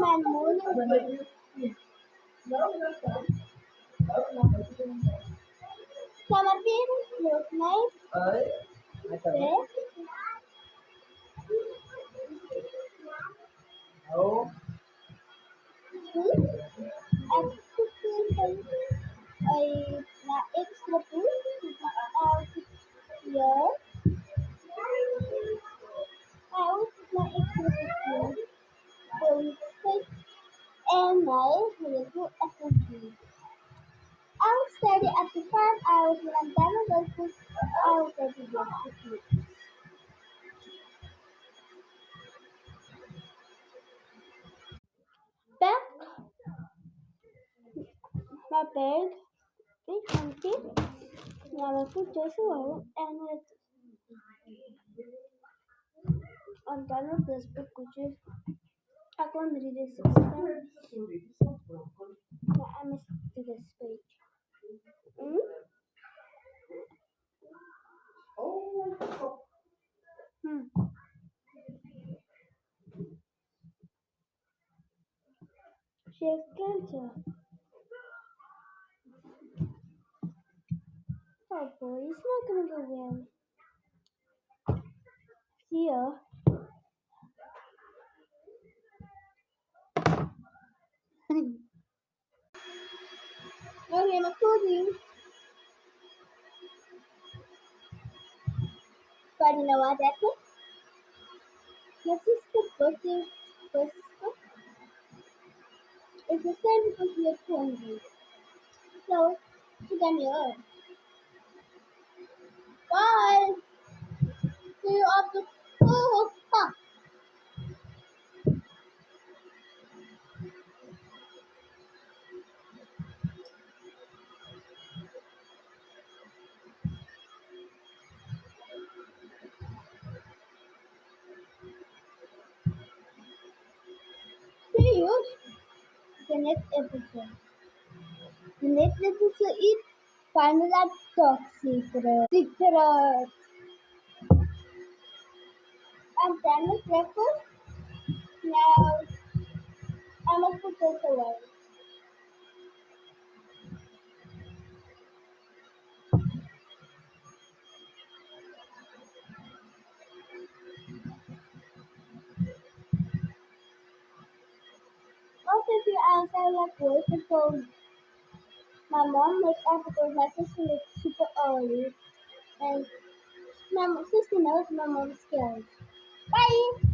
my morning is. So my parents last night said, "Extra ay na extra food out here out na extra food going steak and I will do a food. I'll study up to 5 hours when I'm done with the food. I'll get to the food. Back my bed is empty. Now I put this away and I'm done with this book, which is I can't read this system. Yeah, I missed this page. Mm? Hmm. She has cancer. Oh boy, it's not gonna go well. See ya. Okay, Makuzi. But you know what, that's it? My sister's birthday was it's the same because we are 20. So, she got me a bye. See you after school. Huh. 3 years? The next episode. The next episode is Final Up Talk Secret. Secret. I'm done with breakfast. Now, I must put this away. After a few hours, I left work and told my mom wakes up because my sister wakes super early. And my sister knows my mom's scared. Bye!